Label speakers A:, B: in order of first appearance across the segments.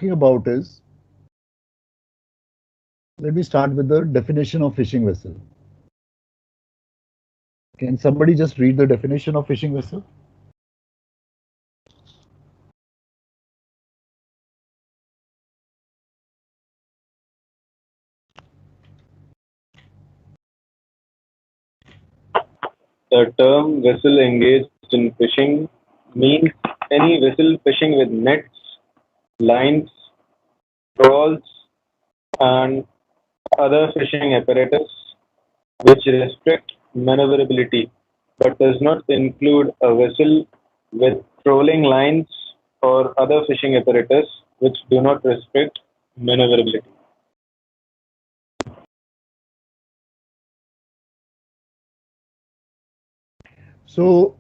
A: talking about is, let me start with the definition of fishing vessel. Can somebody just read the definition of fishing vessel?
B: The term vessel engaged in fishing means any vessel fishing with nets, lines, trawls, and other fishing apparatus which restrict maneuverability, but does not include a vessel with trolling lines or other fishing apparatus which do not restrict maneuverability.
A: So,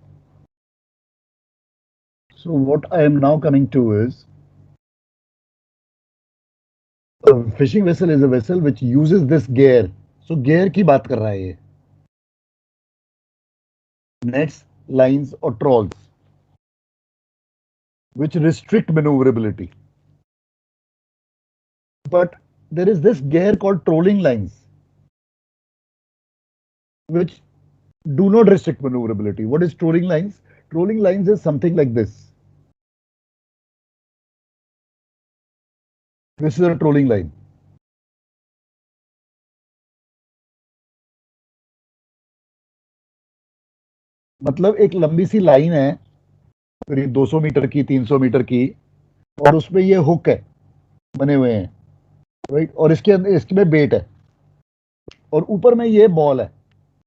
A: so what I am now coming to is, a fishing vessel is a vessel which uses this gear. So gear की बात कर रहा है ये. Nets, lines or trawls which restrict maneuverability. But there is this gear called trolling lines which do not restrict maneuverability. What is trolling lines? Trolling lines is something like this. This is a trolling line. मतलब एक लंबी सी line है करीब 200 metre की 300 metre की और उसमें ये हुक है बने हुए हैं राइट और इसमें बेट है और ऊपर में ये बॉल है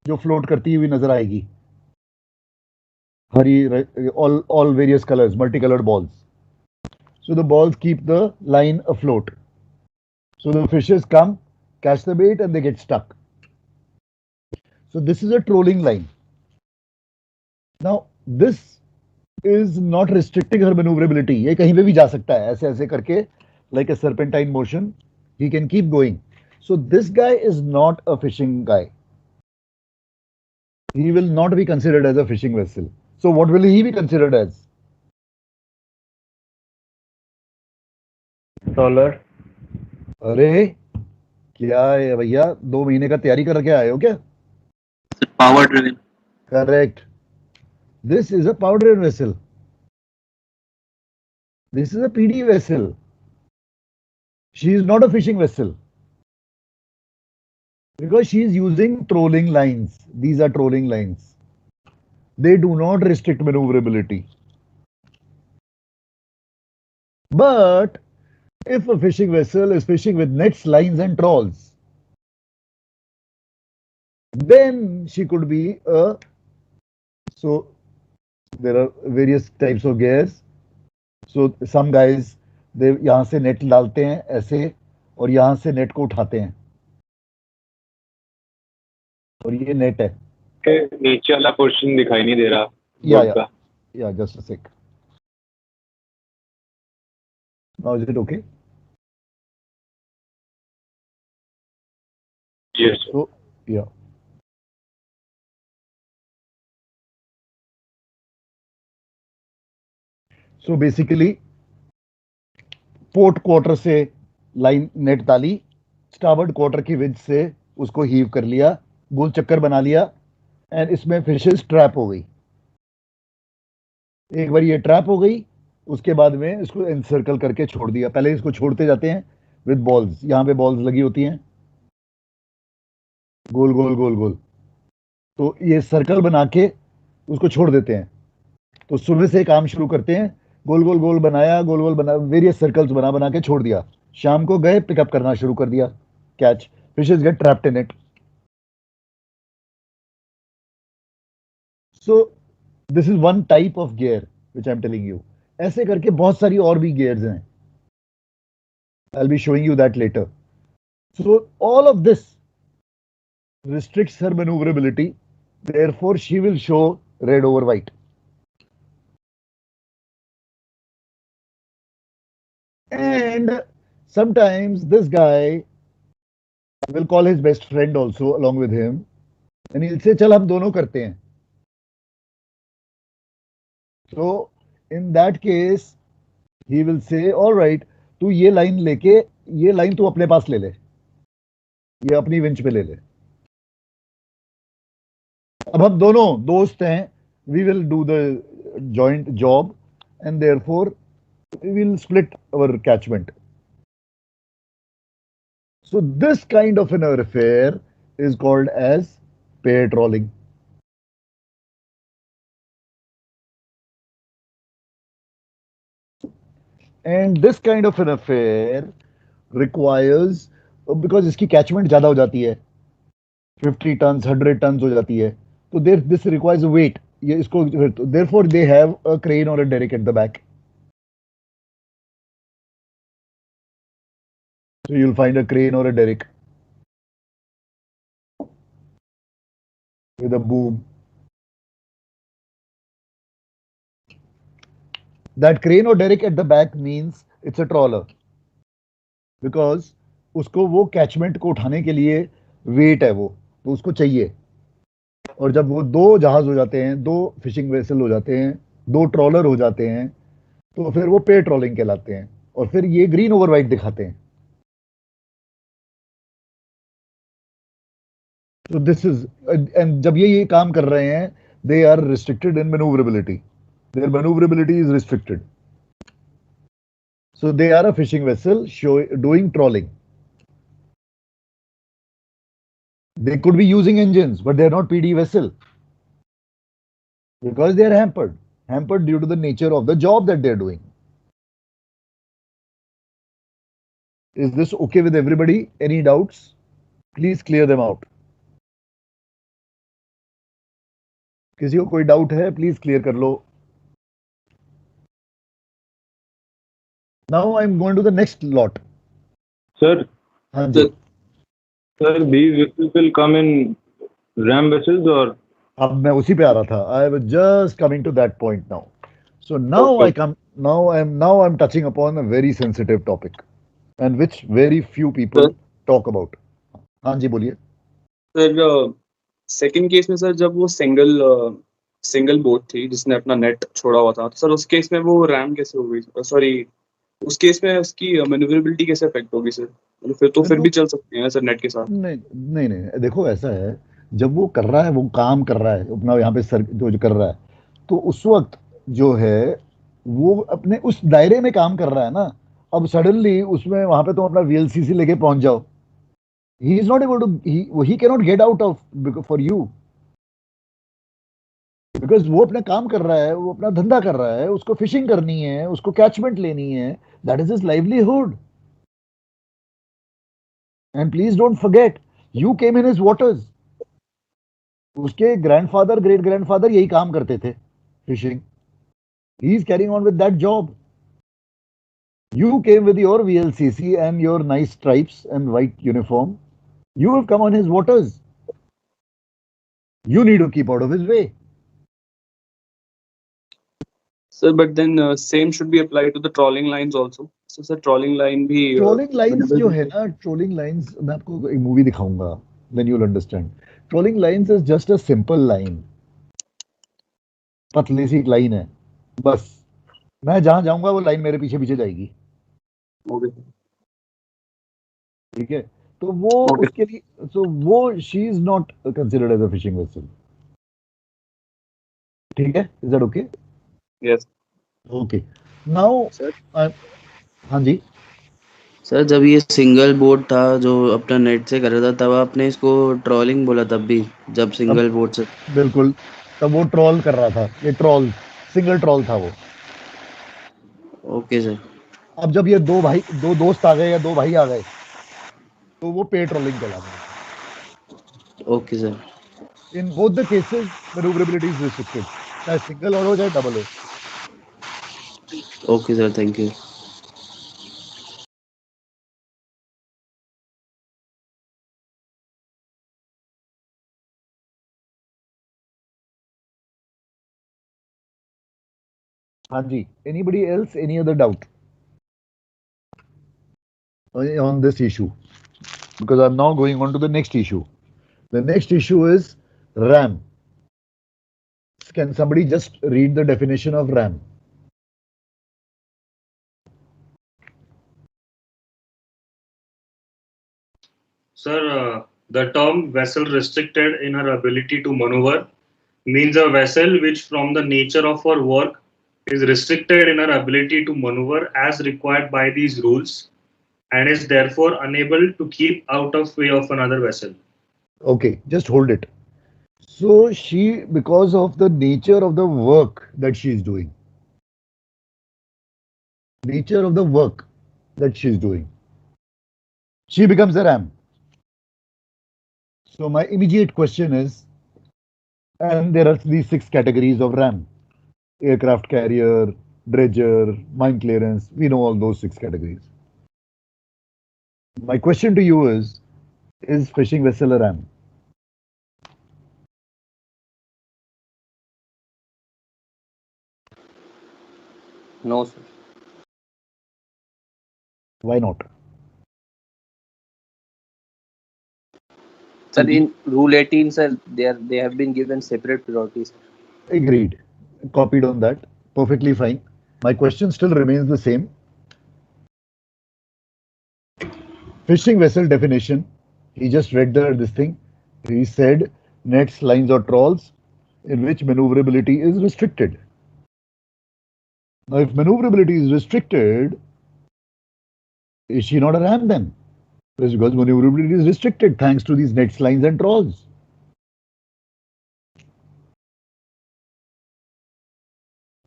A: जो फ्लोट करती हुई नजर आएगी हरी all various colors multicolored balls. So the balls keep the line afloat. So the fishes come, catch the bait and they get stuck. So this is a trolling line. Now this is not restricting her maneuverability. ये कहीं पे भी जा सकता है ऐसे ऐसे करके like a serpentine motion. He can keep going. So this guy is not a fishing guy. He will not be considered as a fishing vessel. So what will he be considered as?
C: Trawler.
A: अरे क्या है भैया 2 महीने का तैयारी करके आए हो क्या?
D: Power driven.
A: Correct. This is a power driven vessel. This is a PD vessel. She is not a fishing vessel. Because she is using trolling lines. These are trolling lines. They do not restrict maneuverability. But if a fishing vessel is fishing with nets, lines and trawls, then she could be a, so there are various types of gears. So some guys, they यहाँ से net डालते हैं ऐसे और यहाँ से net को उठाते हैं और ये नेट है.
B: नीचे वाला पोर्शन दिखाई नहीं दे रहा.
A: Yeah, just a sec. Now is it okay?
B: Yes.
A: So yeah. So basically, port quarter से लाइन नेट डाली, स्टारबोर्ड क्वार्टर की विज से उसको हीव कर लिया, गोल चक्कर बना लिया एंड इसमें फिशेस ट्रैप हो गई. एक बार ये ट्रैप हो गई उसके बाद में इसको एनसर्कल करके छोड़ दिया. पहले इसको छोड़ते जाते हैं विद बॉल्स. यहाँ पे बॉल्स लगी होती हैं गोल गोल गोल गोल. तो ये सर्कल बना के उसको छोड़ देते हैं. तो सुबह से काम शुरू करते हैं, गोल गोल गोल बनाया, गोल गोल बना, वेरियस सर्कल्स बना बना के छोड़ दिया. शाम को गए, पिकअप करना शुरू कर दिया, catch. Fishes get trapped in it. So this is one type of gear which I am telling you. ऐसे करके बहुत सारी और भी गियर्स हैं. I will be showing you that later. So all of this restricts her maneuverability, therefore she will show red over white. And sometimes this guy will call his best friend also along with him and he'll say चल हम दोनों करते हैं. So in that case he will say all right, तू ये line लेके, ये line तू अपने पास ले ले, ये अपनी विंच पे ले ले। अब हम दोनों दोस्त हैं, we will do the joint job and therefore we will split our catchment. So this kind of an affair is called as pair trawling. And this kind of an affair requires, because इसकी catchment ज़्यादा हो जाती है, 50 tons, 100 tons हो जाती है, तो this requires a weight. ये इसको, therefore they have a crane or a derrick at the back. So you'll find a crane or a derrick with a boom. That crane or derrick at the back means it's a trawler, because उसको वो catchment को उठाने के लिए wait है वो, तो उसको चाहिए. और जब वो दो जहाज हो जाते हैं, दो फिशिंग वेसल हो जाते हैं, दो ट्रॉलर हो जाते हैं, तो फिर वो पेयर ट्रॉलिंग कहलाते हैं, और फिर ये ग्रीन ओवर वाइट दिखाते हैं. तो दिस इज, एंड जब ये काम कर रहे हैं, they are restricted in manoeuvrability, their manoeuvrability is restricted. So they are a fishing vessel doing trawling. They could be using engines, but they are not PD vessel, because they are hampered due to the nature of the job that they are doing. Is this okay with everybody? Any doubts? Please clear them out. किसी को कोई doubt है, please clear कर लो. Now I'm going to the next lot.
B: Sir,
A: हाँ जी.
B: sir, these vessels will come in ram vessels or?
A: अब मैं उसी पे आ रहा था. I was just coming to that point now. So now
B: Okay.
A: I'm touching upon a very sensitive topic, and which very few people
C: sir
A: talk about. हाँ जी, बोलिए.
C: Sir second case में sir, जब वो सिंगल बोट थी जिसने अपना net छोड़ा हुआ था, तो सर उस केस में वो रैम कैसे हो गई? सॉरी, उस केस में उसकी मैन्यूवरेबिलिटी कैसे अफेक्ट होगी सर? मतलब फिर तो फिर
A: देखो,
C: भी चल सकते हैं सर नेट के साथ?
A: नहीं नहीं नहीं, देखो ऐसा है, जब वो कर रहा है, वो काम कर रहा है अपना यहाँ पे सर जो कर रहा है, तो उस वक्त जो है वो अपने उस दायरे में काम कर रहा है ना. अब सडनली उसमें वहां पे तो अपना वीएलसीसी लेके पहुंच जाओ, he is not able to, he can not get out of for you, because वो अपना काम कर रहा है, वो अपना धंधा कर रहा है, उसको फिशिंग करनी है, उसको कैचमेंट लेनी है, that is his livelihood. And please don't forget, you came in his waters. उसके ग्रैंडफादर, ग्रेट ग्रैंडफादर यही काम करते थे, fishing. He is carrying on with that job. You came with your VLCC and your nice stripes and white uniform. You have come on his waters. You need to keep out of his way.
C: Sir but then same should be apply to the trolling lines also. Sir trolling line भी
A: trolling lines जो है ना, trolling lines, मैं आपको एक movie दिखाऊंगा, then you'll understand. Trolling lines is just a simple line. पतली सी line है, बस. मैं जहां जाऊंगा वो लाइन मेरे पीछे पीछे जाएगी.
C: ओके.
A: ठीक है, तो वो
C: Okay.
A: उसके लिए, so वो she is not considered as a fishing vessel. ठीक है, is that okay?
C: Yes
A: Okay. Now,
C: sir.
A: हाँ जी.
D: सर जब ये सिंगल बोट था जो अपना नेट से कर रहा था, तब आपने इसको ट्रॉलिंग बोला, तब भी जब सिंगल बोट से?
A: बिल्कुल, तब वो ट्रॉल कर रहा था, ये ट्रॉल, सिंगल ट्रॉल था वो.
D: Okay sir.
A: अब जब ये दो दोस्त आ गए या दो भाई आ गए, तो वो पे ट्रॉलिंग कहलाता
D: ओके सर.
A: है. In both the cases manoeuvrability is restricted, चाहे सिंगल और हो चाहे डबल हो.
D: Okay sir, thank you.
A: हाँ जी, anybody else, any other doubt on this issue? Because I'm now going on to the next issue. The next issue is RAM. Can somebody just read the definition of RAM?
E: Sir, the term vessel restricted in her ability to maneuver means a vessel which, from the nature of her work, is restricted in her ability to maneuver as required by these rules and is therefore unable to keep out of way of another vessel.
A: Okay, just hold it. So she, because of the nature of the work that she is doing, nature of the work that she is doing, she becomes a ram. So my immediate question is, and there are these six categories of ram: aircraft carrier, dredger, mine clearance. We know all those six categories. My question to you is fishing vessel a ram?
F: No, sir.
A: Why not?
F: Sir, in Rule 18, sir, they have been given separate priorities.
A: Agreed. Copied on that. Perfectly fine. My question still remains the same. Fishing vessel definition. He just read this thing. He said nets, lines, or trawls in which maneuverability is restricted. Now, if maneuverability is restricted, is she not a ram then? It's because maneuverability is restricted thanks to these nets, lines, and trawls.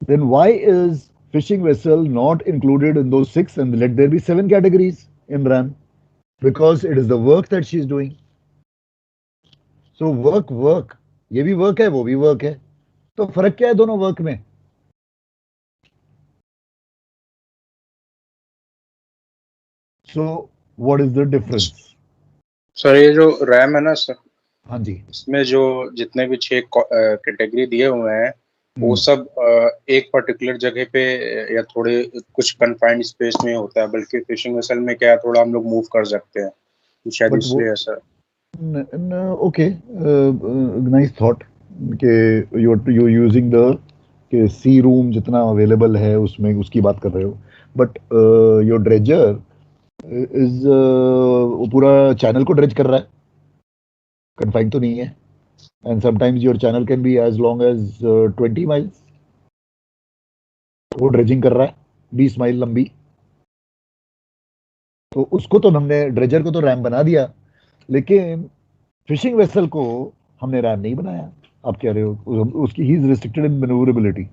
A: Then why is fishing vessel not included in those six and let there be seven categories in ram? Because it is the work that she is doing. So work, ये भी work है, वो भी work है. तो फर्क क्या है दोनों work में? So what is the difference?
G: Sir ये जो रैम है ना सर,
A: हाँ जी.
G: इसमें जो जितने भी 6 कैटेगरी दिए हुए हैं वो सब एक पर्टिकुलर जगह पे या थोड़े कुछ कन्फाइंड स्पेस में होता है, बल्कि फिशिंग वेसल में क्या है थोड़ा हम लोग मूव कर सकते हैं, तो शायद
A: But
G: इसलिए है सर.
A: okay, nice thought कि you're using the कि सी रूम जितना अवेलेबल है उसमें उसकी बात कर रहे हो. बट योर ड्रेजर इज वो पूरा चैनल को ड्रेज कर रहा है, कन्फाइंड तो नहीं है. And sometimes your channel can be as long as 20 miles. वो ड्रेजिंग कर रहा है 20 माइल लंबी. तो उसको तो हमने ड्रेजर को तो रैम बना दिया, लेकिन फिशिंग वेसल को हमने रैम नहीं बनाया. आप कह रहे हो उसकी he is restricted in manoeuvrability.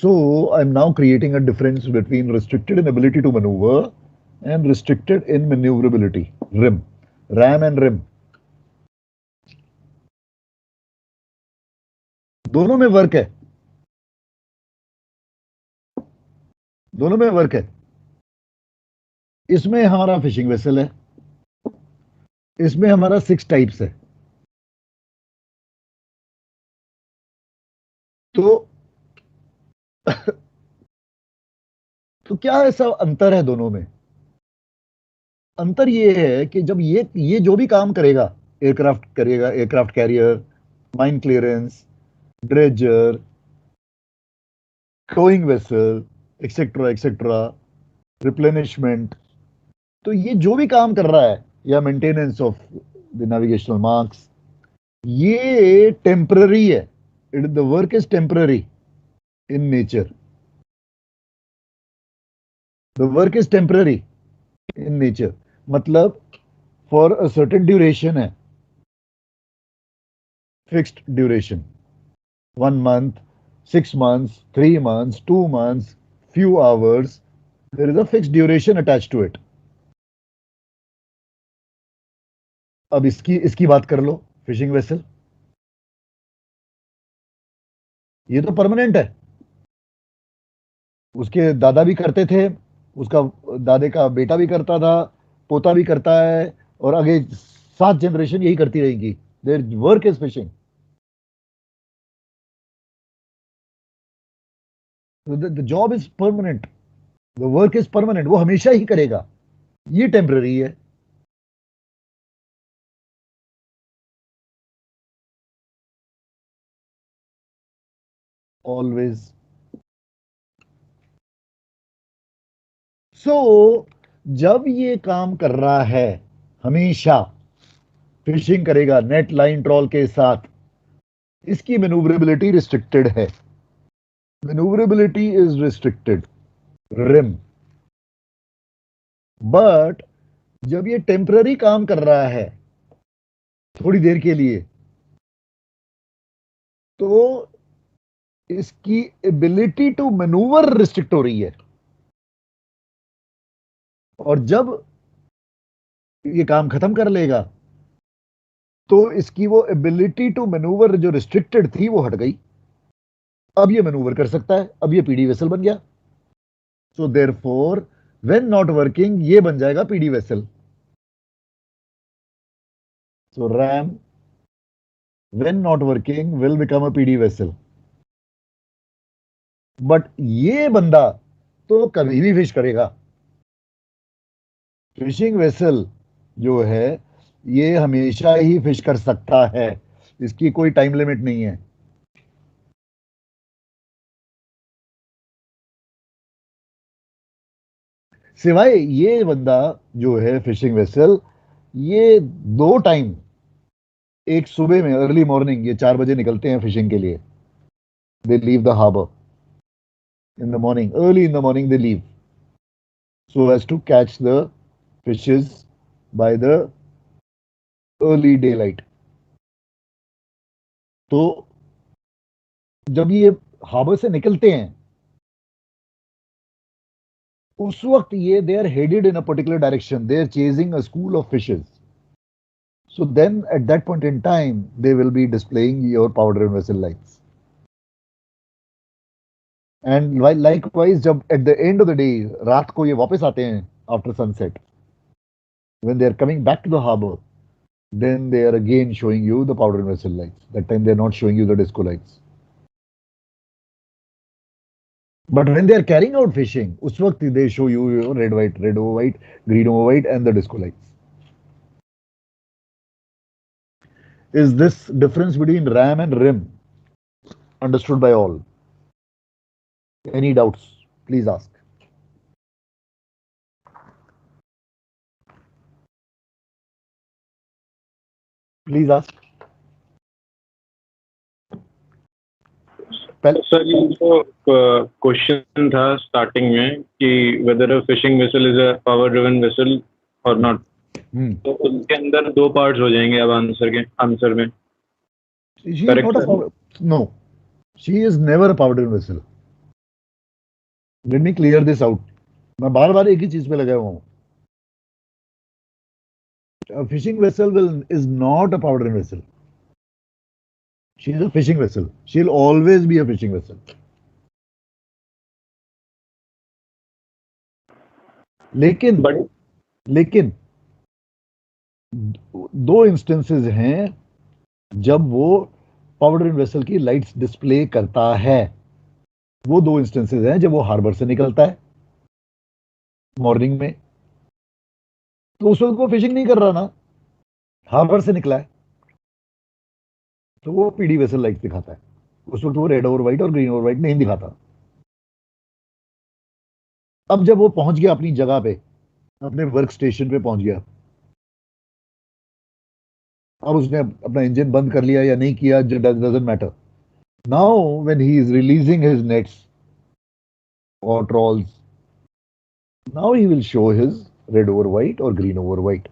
A: So I'm now creating a difference between restricted in ability to maneuver and restricted in maneuverability. RIM, RAM and RIM. दोनों में वर्क है, दोनों में वर्क है. इसमें हमारा फिशिंग वेसल है, इसमें हमारा 6 टाइप्स है. तो तो क्या ऐसा अंतर है दोनों में? अंतर ये है कि जब ये जो भी काम करेगा, एयरक्राफ्ट करेगा, aircraft carrier, mine clearance, dredger, towing vessel, etcetera etcetera, replenishment, तो ये जो भी काम कर रहा है, या maintenance of the navigational marks, ये टेम्पररी है. It the work is temporary in nature. The work is temporary in nature, मतलब फॉर अ सर्टेन ड्यूरेशन है, fixed duration, 1 month, 6 months, 3 months, 2 months, few hours. There is a fixed duration attached to it. अब इसकी बात कर लो. Fishing vessel ये तो permanent है. उसके दादा भी करते थे, उसका दादे का बेटा भी करता था, पोता भी करता है, और आगे 7 जनरेशन यही करती रहेगी. Their work is fishing. The job is permanent, the work is permanent. वो हमेशा ही करेगा. ये टेम्पररी है. ऑलवेज. सो जब ये काम कर रहा है, हमेशा फिशिंग करेगा नेट लाइन ट्रॉल के साथ, इसकी मैन्यूवरेबिलिटी रिस्ट्रिक्टेड है. Manoeuvrability is restricted, rim. But जब ये टेम्पररी काम कर रहा है थोड़ी देर के लिए, तो इसकी एबिलिटी टू मैनूवर रिस्ट्रिक्ट हो रही है. और जब ये काम खत्म कर लेगा तो इसकी वो एबिलिटी टू मैनूवर जो रिस्ट्रिक्टेड थी वो हट गई. अब ये मैनूवर कर सकता है, अब ये पीडी वेसल बन गया. So therefore when not working ये बन जाएगा PD vessel. So RAM when not working will become a PD vessel. But ये बंदा तो कभी भी फिश करेगा. फिशिंग वेसल जो है ये हमेशा ही फिश कर सकता है, इसकी कोई टाइम लिमिट नहीं है. सिवाय ये बंदा जो है फिशिंग वेसल, ये दो टाइम, एक सुबह में अर्ली मॉर्निंग ये 4 बजे निकलते हैं फिशिंग के लिए. They leave the harbour in the morning, early in the morning they leave, so as to catch the fishes by the early daylight. तो जब ये हार्बर से निकलते हैं उस वक्त ये they are headed in a particular direction, they are chasing a school of fishes. So then at that point in time they will be displaying your power driven vessel lights. And likewise जब at the end of the day रात को ये वापस आते हैं after sunset, when they are coming back to the harbor, then they are again showing you the power driven vessel lights. That time they are not showing you the disco lights. But when they are carrying out fishing, उस वक्त they show you red over white, green over white and the disco lights. Is this difference between RAM and RIM understood by all? Any doubts? Please ask. Please ask.
B: Sir ये तो question था starting में कि weather a fishing vessel is a power driven vessel और not, तो उसके अंदर दो पार्ट्स हो जाएंगे अब आंसर में.
A: She
B: Correct,
A: is not a
B: sir.
A: power, no, she is never a power driven vessel. Let me clear this out. मैं बार बार एक ही चीज पे लगा हुआ हूँ. A fishing vessel is not a power driven vessel. She is a fishing vessel. She'll always be a fishing vessel. लेकिन दो instances हैं जब वो पावर ड्रिवन वेसल की लाइट्स डिस्प्ले करता है. वो दो इंस्टेंसेस हैं जब वो हार्बर से निकलता है मॉर्निंग में, तो उस वक्त वो फिशिंग नहीं कर रहा ना, हार्बर से निकला है, तो वो पीडी वेसल लाइट दिखाता है. उस वक्त वो रेड ओवर व्हाइट और ग्रीन ओवर व्हाइट नहीं दिखाता. अब जब वो पहुंच गया अपनी जगह पे, अपने वर्क स्टेशन पे पहुंच गया, अब उसने अपना इंजन बंद कर लिया या नहीं किया, doesn't matter. Now when he is releasing his nets or trawls, now he will show his red over white or green over white.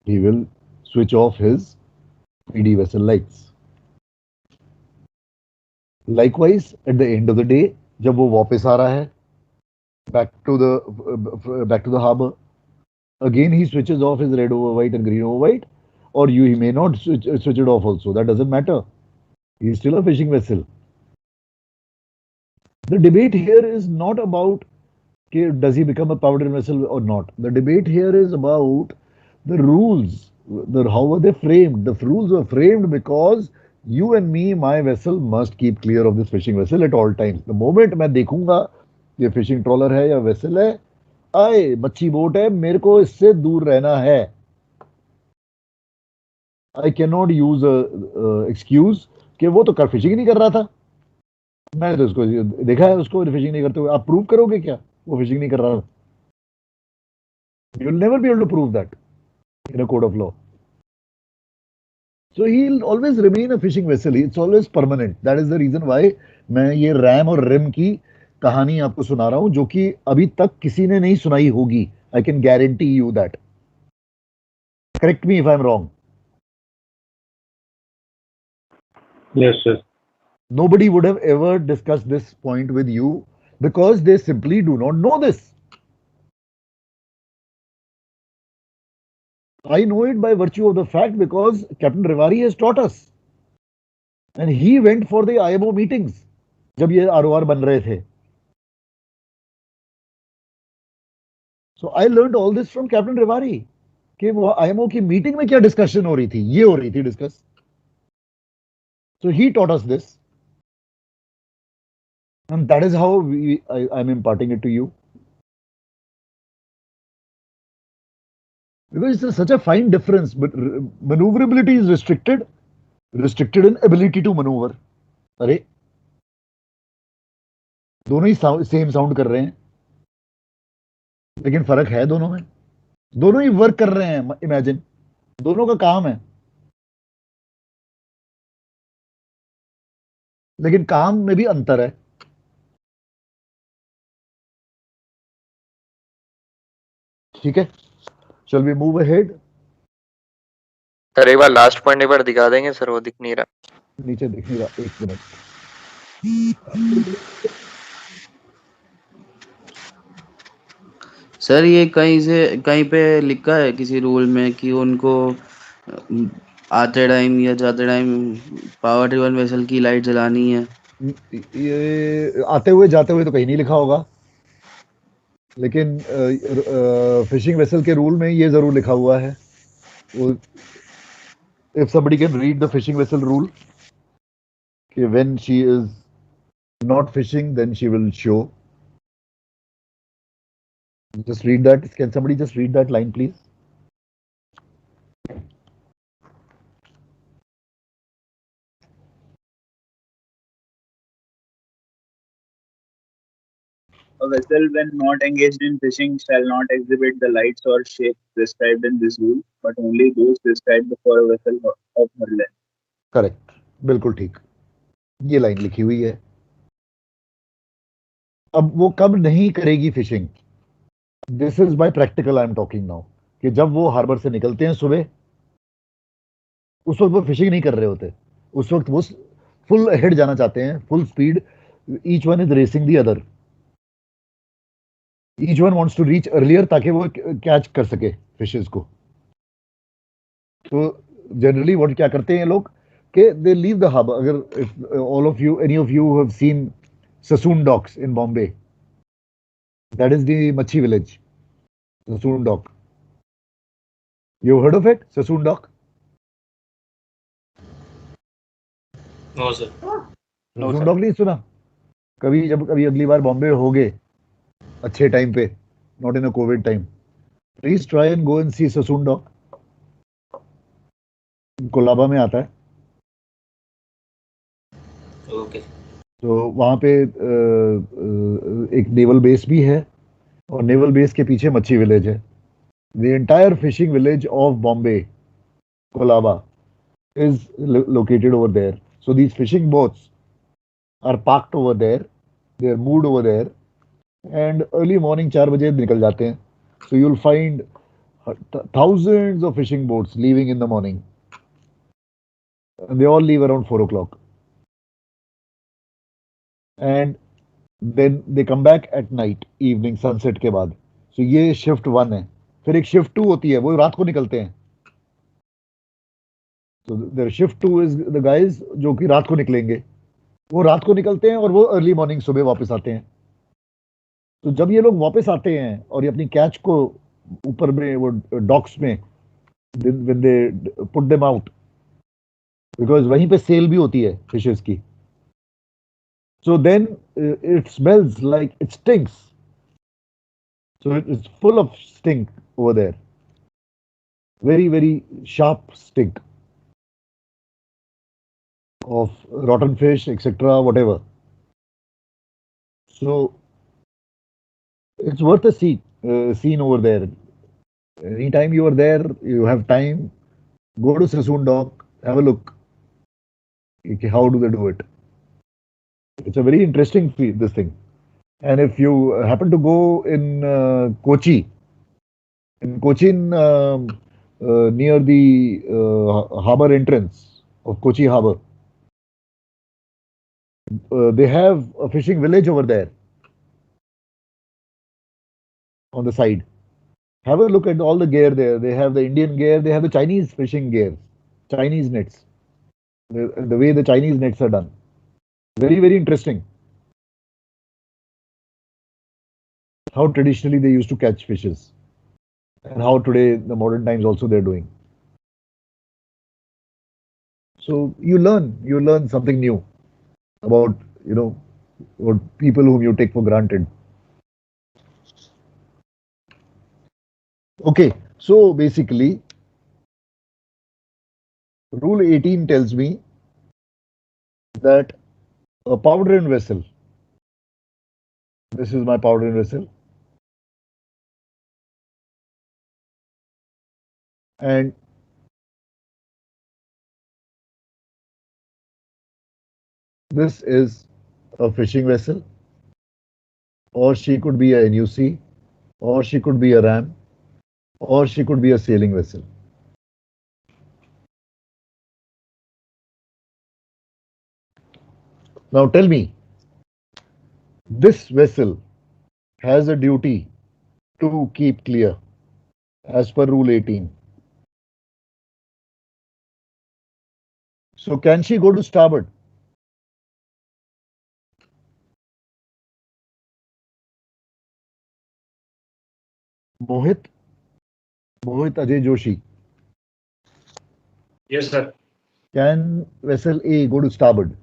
A: He will switch off his PD vessel lights. Likewise, at the end of the day, जब वो वापस आ रहा है back to the harbor, again he switches off his red over white and green over white, or he may not switch it off also. That doesn't matter. He is still a fishing vessel. The debate here is not about does he become a power driven vessel or not. The debate here is about the rules. How were they framed? The rules were framed because you and me, my vessel, must keep clear of this fishing vessel at all times. The moment मैं देखूंगा ये fishing trawler है या vessel है, आए मच्छी boat है, मेरे को इससे दूर रहना है. I cannot use a excuse कि वो तो फिशिंग नहीं कर रहा था, मैंने तो उसको देखा है उसको फिशिंग नहीं करते हुए. आप प्रूव करोगे क्या वो फिशिंग नहीं कर रहा था? You'll never be able to prove that in a court of law. So he'll always remain a fishing vessel. It's always permanent. That is the reason why मैं ये रैम और रिम की कहानी आपको सुना रहा हूं, जो कि अभी तक किसी ने नहीं सुनाई होगी. I can guarantee you that. Correct me if I'm wrong.
B: Yes, yes.
A: Nobody would have ever discussed this point with you because they simply do not know this. I know it by virtue of the fact because Captain Rewari has taught us. And he went for the IMO meetings जब ये ROR बन रहे थे. So I learned all this from Captain Rewari. कि वो IMO की meeting में क्या डिस्कशन हो रही थी, ये हो रही थी discuss. So he taught us this. And that is how I'm imparting it to you. Because it's such a fine difference, but maneuverability is restricted in ability to maneuver. अरे दोनों ही सेम साउंड कर रहे हैं, लेकिन फर्क है दोनों में. दोनों ही वर्क कर रहे हैं. इमेजिन, दोनों का काम है, लेकिन काम में भी अंतर है. ठीक है, shall we move ahead?
H: Sir एक बार लास्ट पॉइंट एक बार दिखा देंगे सर, वो दिख नहीं रहा.
A: नीचे दिख नहीं रहा, एक मिनट.
D: सर ये कहीं पे लिखा है किसी रूल में कि उनको आते टाइम या जाते टाइम पावर ड्रिवन वेसल की लाइट जलानी है.
A: ये आते हुए जाते हुए तो कहीं नहीं लिखा होगा, लेकिन फिशिंग वेसल के रूल में ये जरूर लिखा हुआ है. If somebody can read the fishing vessel rule, कि when she is not fishing, then she will show. Just read that. Can somebody just read that line, please?
I: A vessel, when not engaged in fishing, shall not exhibit the lights or shapes prescribed in this rule, but only those prescribed for a vessel of her length.
A: Correct. बिल्कुल ठीक. ये line लिखी हुई है. अब वो कब नहीं करेगी fishing? This is by practical I am talking now. कि जब वो हार्बर से निकलते हैं सुबह, उस वक्त वो फिशिंग नहीं कर रहे होते. उस वक्त वो फुल अहेड जाना चाहते हैं, full speed. Each one is racing the other. Each one wants to reach earlier ताकि वो कैच कर सके फिशेस को. तो जनरली व्हाट क्या करते हैं लोग कि दे लीव द हार्बर. अगर all of you, any of you have seen Sassoon docks in Bombay, that is the Machi village. Sassoon dock. You heard of it? Sassoon dock?
E: No, sir.
A: Sassoon dock नहीं सुना कभी? जब कभी अगली बार बॉम्बे होगे अच्छे time पे, not in a COVID time, please try and go and see Sassoon dock. Colaba में आता है.
E: Okay.
A: तो वहाँ पे एक नेवल बेस भी है, और नेवल बेस के पीछे मच्छी विलेज है. The entire fishing village of Bombay, Colaba, is located over there. So these fishing boats are parked over there, they are moved over there, and early morning 4 बजे निकल जाते हैं. So you'll find thousands of fishing boats leaving in the morning, and they all leave around 4 o'clock, and then they come back at night, evening, sunset के बाद. So ये shift 1 है. फिर एक shift 2 होती है, वो रात को निकलते हैं. So their shift 2 is the guys जो कि रात को निकलेंगे. वो रात को निकलते हैं और वो अर्ली मॉर्निंग सुबह वापस आते हैं. तो जब ये लोग वापस आते हैं और ये अपनी कैच को ऊपर में वो डॉक्स में when they put them out, because वहीं पे सेल भी होती है फिशेस की. So then it smells like it stinks. So it's full of stink over there. Very, very sharp stink of rotten fish, etc., whatever. So it's worth a scene over there. Anytime you are there, you have time, go to Sassoon Dock, have a look. Okay, how do they do it? It's a very interesting this thing. And if you happen to go in Cochin, near the harbor entrance of Kochi harbor, they have a fishing village over there on the side. Have a look at all the gear there. They have the Indian gear, they have the Chinese fishing gear, Chinese nets, the way the Chinese nets are done. Very, very interesting. How traditionally they used to catch fishes and how today, the modern times also they're doing. So you learn something new about, about people whom you take for granted. Okay, so basically, Rule 18 tells me that a powder in vessel, this is my powder in vessel, and this is a fishing vessel, or she could be a NUC, or she could be a ram, or she could be a sailing vessel. Now tell me, this vessel has a duty to keep clear as per Rule 18. So can she go to starboard? Mohit, Mohit Ajay Joshi,
E: Yes, sir.
A: can vessel A go to starboard?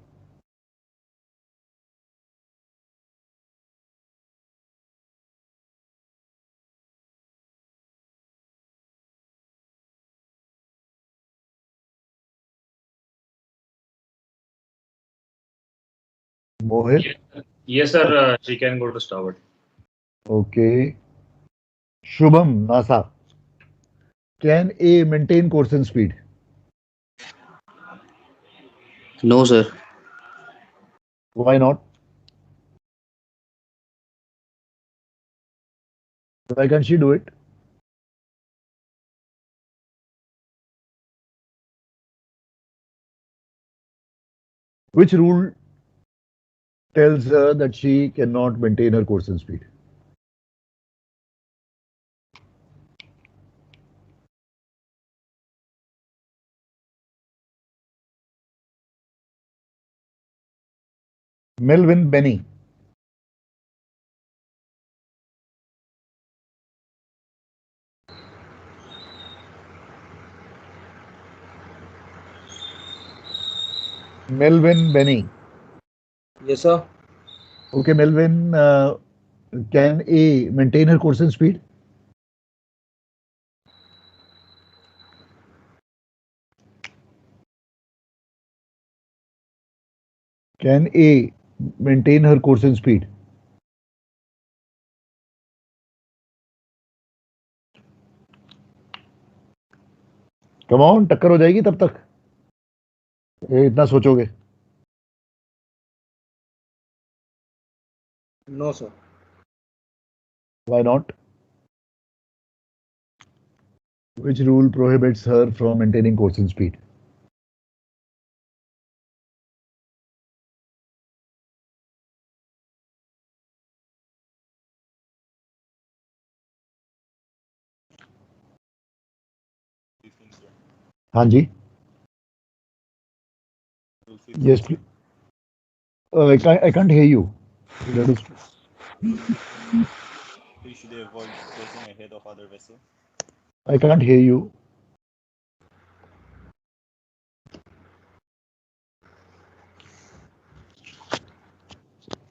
A: Mohit,
E: Yes, sir. She can go to starboard.
A: okay. Shubham, NASA, can A maintain course and speed?
D: No, sir.
A: Why not? Why can't she do it? Which rule tells her that she cannot maintain her course and speed? Melvin Benny, Melvin Benny.
F: Yes, sir.
A: Okay, Melvin, can A maintain her course and speed? Can A maintain her course and speed? Come on टक्कर हो जाएगी तब तक ये इतना सोचोगे
F: No, sir.
A: Why not? Which rule prohibits her from maintaining course and speed? हाँ जी Yes, please. I can't hear you. That is,
J: Should they avoid closing ahead of other vessels?
A: I can't hear you.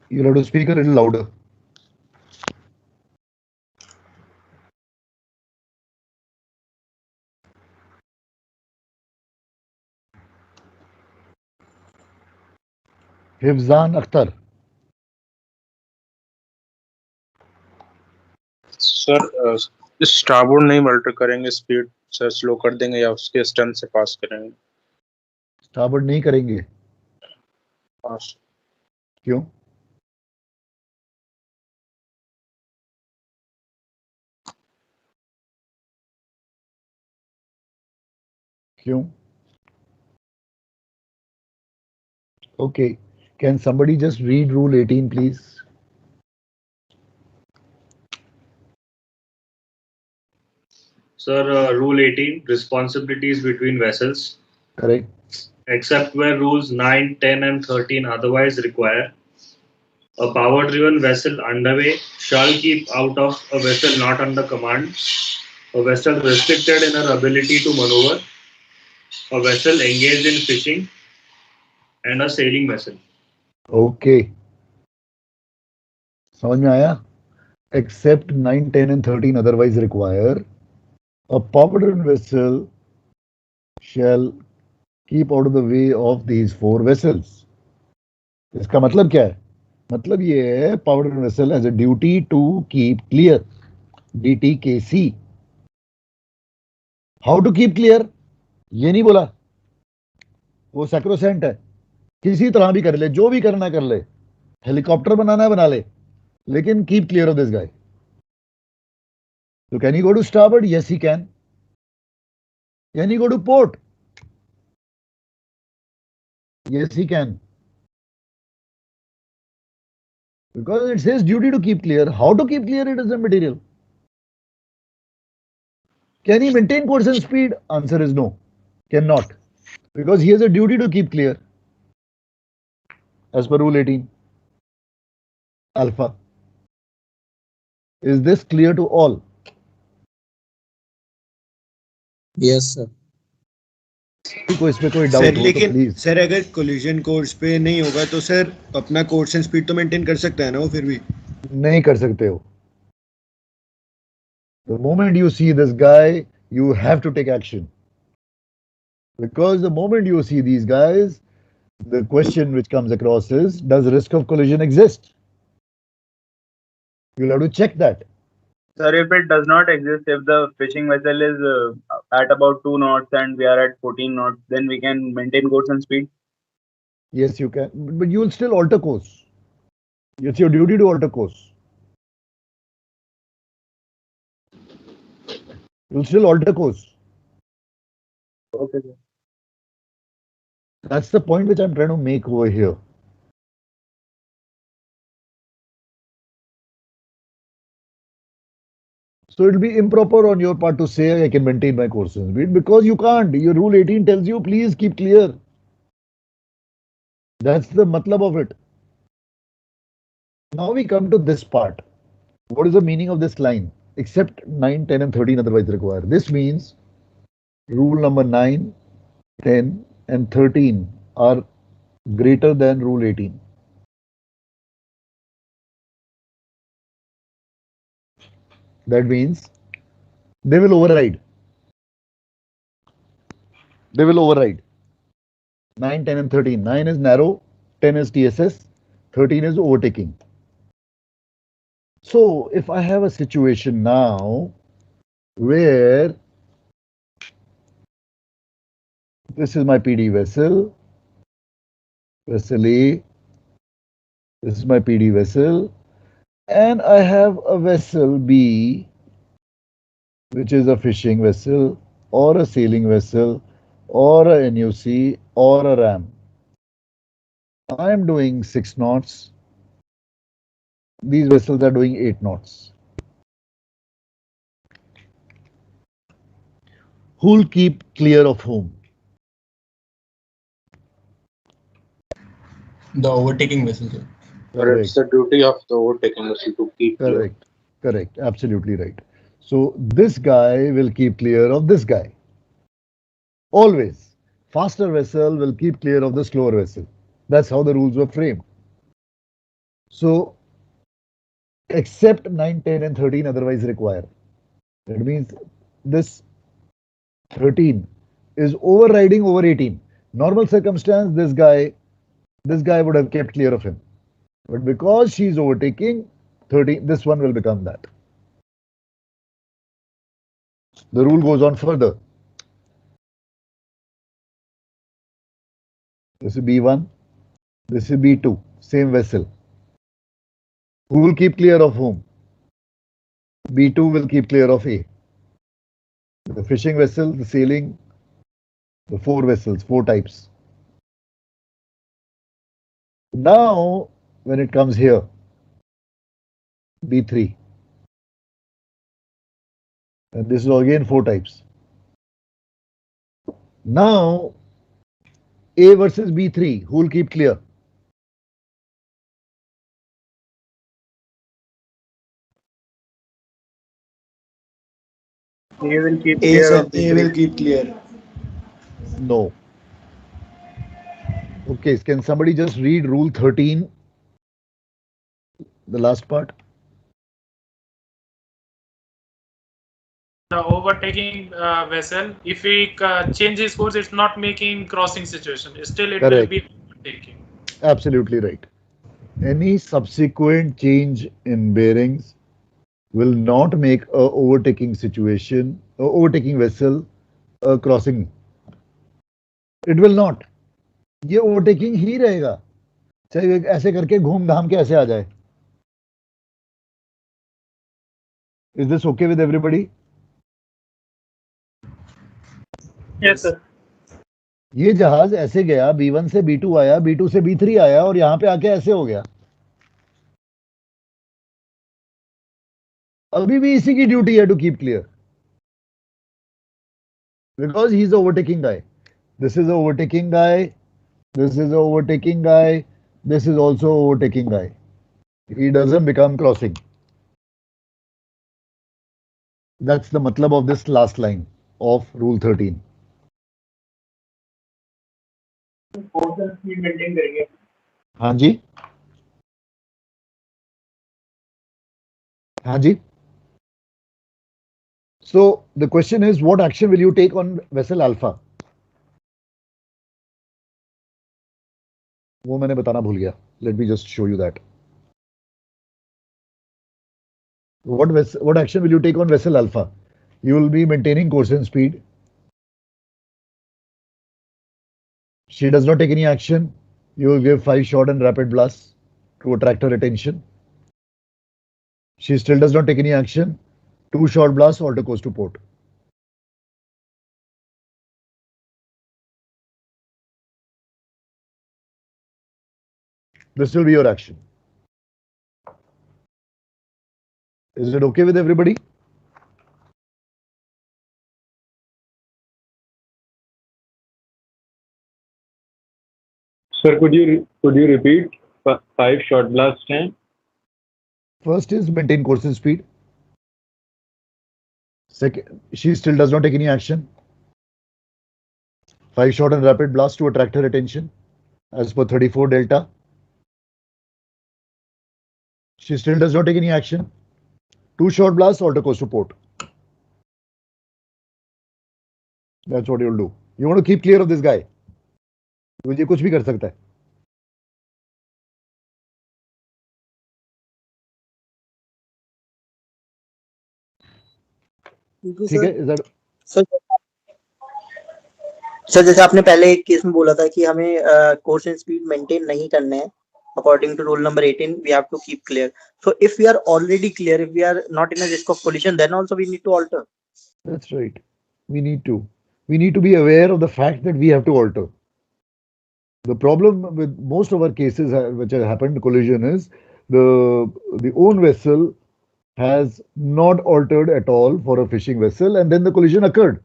A: You'll have to speak a little louder. Hifzan Akhtar.
G: Sir starboard नहीं alter करेंगे, speed से slow कर देंगे या उसके stun से पास करेंगे?
A: Starboard नहीं करेंगे।
G: पास।
A: क्यों? क्यों? Okay. Can somebody just read Rule 18, please?
E: Sir, Rule 18, responsibilities between vessels.
A: Correct.
E: Except where rules 9, 10, and 13 otherwise require, a power-driven vessel underway shall keep out of a vessel not under command, a vessel restricted in her ability to maneuver, a vessel engaged in fishing, and a sailing vessel.
A: Okay. समझ में आया? Except 9, 10, and 13 otherwise require, a power-driven vessel shall keep out of the way of these 4 vessels. इसका मतलब क्या है? मतलब ये है power-driven vessel has a duty to keep clear. DTKC. How to keep clear? ये नहीं बोला, वो सैक्रोसेंट है, किसी तरह भी कर ले, जो भी करना कर ले, हेलीकॉप्टर बनाना है बना ले, लेकिन keep clear of this guy. So can he go to starboard? Yes, he can. Can he go to port? Yes, he can. Because it's his duty to keep clear. How to keep clear, it is the material. Can he maintain course and speed? Answer is no. Cannot. Because he has a duty to keep clear. As per Rule 18. Alpha. Is this clear to all?
K: Yes sir.
A: कोई इसमें कोई
L: sir
A: doubt हो तो
L: लेकिन
A: please.
L: Sir अगर collision course पे नहीं होगा तो सर अपना कोर्स एंड स्पीड तो मेंटेन कर सकता है ना वो फिर भी?
A: नहीं कर सकते हो. The moment you see this guy, you have to take action. Because the moment you see these guys, the question which comes across is, does risk of collision exist? You'll have to check that.
I: Sir, if it does not exist, if the fishing vessel is at about 2 knots and we are at 14 knots, then we can maintain course and speed.
A: Yes, you can, but you will still alter course. It's your duty to alter course. You'll still alter course.
I: Okay, sir.
A: That's the point which I'm trying to make over here. So it'll be improper on your part to say I can maintain my course and speed because you can't. Your rule 18 tells you please keep clear. That's the matlab of it. Now we come to this part. What is the meaning of this line? Except 9, 10 and 13 otherwise require. This means rule number 9, 10 and 13 are greater than rule 18. That means they will override. They will override. 9, 10 and 13. 9 is narrow, 10 is TSS, 13 is overtaking. So if I have a situation now where this is my PD vessel, vessel A, this is my PD vessel, and I have a vessel B, which is a fishing vessel or a sailing vessel or a NUC or a ram. I am doing 6 knots. These vessels are doing 8 knots. Who'll keep clear of whom?
K: The overtaking vessel, sir.
G: But it's the duty of the overtaking vessel to keep clear.
A: Correct. Correct. Absolutely right. So this guy will keep clear of this guy. Always. Faster vessel will keep clear of the slower vessel. That's how the rules were framed. So except 9, 10 and 13 otherwise require. That means this 13 is overriding over 18. Normal circumstance, this guy would have kept clear of him. But because she's overtaking 13, this one will become that. The rule goes on further. This is B1, this is B2, same vessel. Who will keep clear of whom? B2 will keep clear of A. The fishing vessel, the sailing, the four vessels, four types. Now, when it comes here, B3, and this is again four types. Now, A versus B3, who will keep clear?
I: A will keep
K: A,
I: clear
K: sir.
I: of
L: A
I: B3.
L: will keep clear.
A: No. Okay, can somebody just read rule 13, the last part?
M: The overtaking vessel, if we change his course, it's not making crossing situation. Still, it will
A: Correct.
M: be overtaking.
A: Absolutely right. Any subsequent change in bearings will not make a overtaking situation, a overtaking vessel, a crossing. It will not. ये overtaking ही रहेगा, चाहे ऐसे करके घूम घाम के ऐसे आ जाए. Is this okay with everybody?
M: Yes, sir.
A: ये जहाज ऐसे गया, B1 से B2 आया, B2 से B3 आया और यहां पे आके ऐसे हो गया. अभी भी इसी की ड्यूटी है to keep clear, because he's the overtaking guy. This is the overtaking guy. This is the overtaking guy. This is also overtaking guy. He doesn't become crossing. That's the matlab of this last line of rule 13. हाँ जी, हाँ जी. So the question is, what action will you take on vessel alpha? वो मैंने बताना भूल गया. Let me just show you that. What action will you take on vessel alpha? You will be maintaining course and speed. She does not take any action. You will give 5 short and rapid blasts to attract her attention. She still does not take any action. 2 short blasts, alter course to port. This will be your action. Is it okay with everybody?
B: Sir, could you repeat 5 short blast time?
A: First is maintain course and speed. Second, she still does not take any action. 5 short and rapid blast to attract her attention as per 34 delta. She still does not take any action. 2 short blasts, alter course to port. That's what you'll do. You want to keep clear of this guy. ये कुछ भी कर सकता है. ठीक है? Is that
K: sir जैसे आपने पहले एक केस में बोला था कि हमें कोर्स एंड स्पीड मेंटेन नहीं करना है, according to rule number 18 we have to keep clear. So if we are already clear, if we are not in a risk of collision, then also we need to alter.
A: That's right. We need to be aware of the fact that we have to alter. The problem with most of our cases which have happened collision is the own vessel has not altered at all for a fishing vessel and then the collision occurred.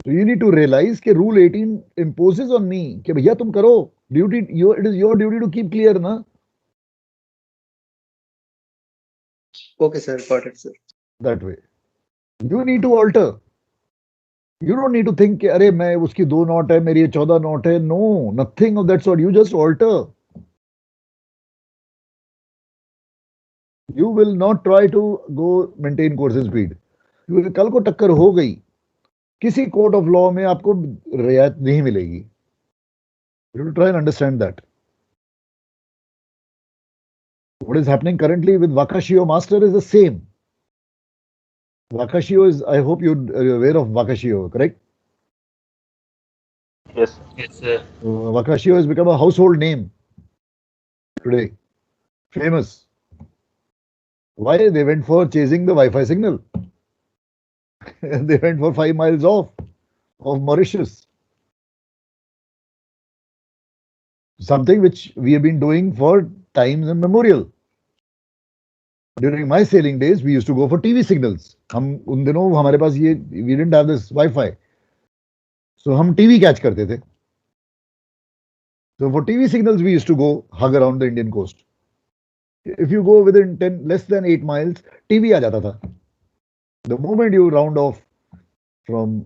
A: So you need to realize that rule 18 imposes on me कि भैया तुम करो duty, it is your duty to keep clear ना.
K: Okay sir, got it sir.
A: That way you need to alter. You don't need to think कि अरे मैं उसकी 2 knot है मेरी 14 knot है. No, nothing of that sort. You just alter. You will not try to go maintain course and speed. क्योंकि कल को टक्कर हो गई, किसी कोर्ट ऑफ लॉ में आपको रियायत नहीं मिलेगी. You will try and understand that. What is happening currently with Wakashio Master is the same. Wakashio is, I hope you're aware of Wakashio, correct?
F: Yes.
E: Yes, sir.
A: Wakashio has become a household name today. Famous. Why? They went for chasing the Wi-Fi signal. They went for 5 miles off of Mauritius. Something which we have been doing for times immemorial. During my sailing days, we used to go for TV signals. हम उन दिनों हमारे पास ये we didn't have this Wi-Fi, so हम TV catch करते थे. So for TV signals, we used to go hug around the Indian coast. If you go within 10, less than 8 miles, TV आ जाता था. The moment you round off from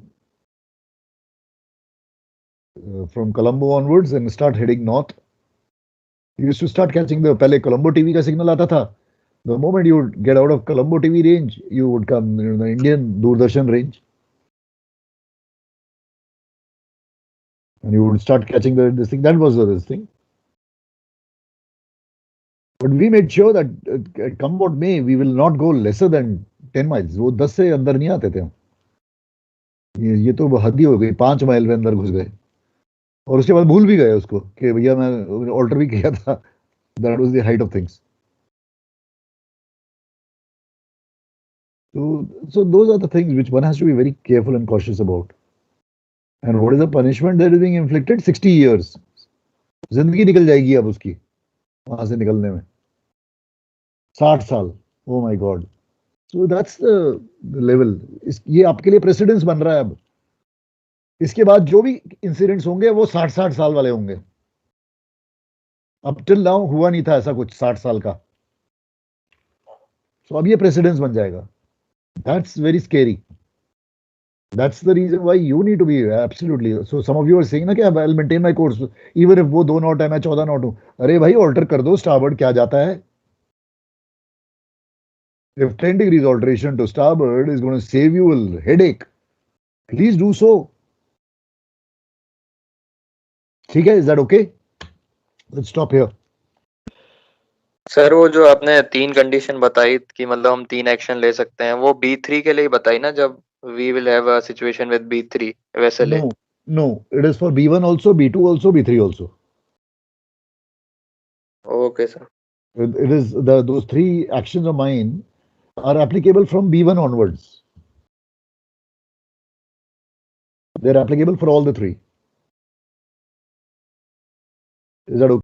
A: Colombo onwards and start heading north, you used to start catching the पहले Colombo TV का signal आता था. The moment you would get out of Colombo TV range, you would come the Indian Doordarshan range. And you would start catching this thing. That was this thing. But we made sure that come what may, we will not go lesser than 10 miles. वो 10 से अंदर नहीं आते थे हम. ये तो हद ही हो गई. 5 माइल में अंदर घुस गए और उसके बाद भूल भी गए उसको कि भैया मैं ऑल्टर भी किया था. That was the height of things. So those are the things which one has to be very careful and cautious about. And what is the punishment that is being inflicted? 60 years. जिंदगी निकल जाएगी अब उसकी वहां से निकलने में. 60 साल. Oh my God. So that's the level. ये आपके लिए प्रेसिडेंस बन रहा है अब. इसके बाद जो भी इंसिडेंट्स होंगे वो 60 साल वाले होंगे. अब टिल नाउ हुआ नहीं था ऐसा कुछ 60 साल का. So अब ये प्रेसिडेंस बन जाएगा. That's very scary. That's the reason why you need to be absolutely. So some of you are saying ना कि I'll maintain my course even if वो 2 नॉट है मैं 14 नॉट हूं. अरे भाई ऑल्टर कर दो. स्टारबोर्ड क्या जाता है? If 10 degrees alteration to starboard is going to save you a headache, please do so. ठीक है? Is that okay? Let's stop here.
H: Sir वो जो आपने 3 कंडीशन बताई कि मतलब हम 3 एक्शन ले सकते हैं, वो B3 के लिए बताई ना, जब we will have a situation with B3 vessel A.
A: No, it is for B1 also, B2 also, B3 also.
H: Okay, sir.
A: It is those 3 actions of mine are applicable from B1 onwards. They're applicable for all the 3. Is that okay?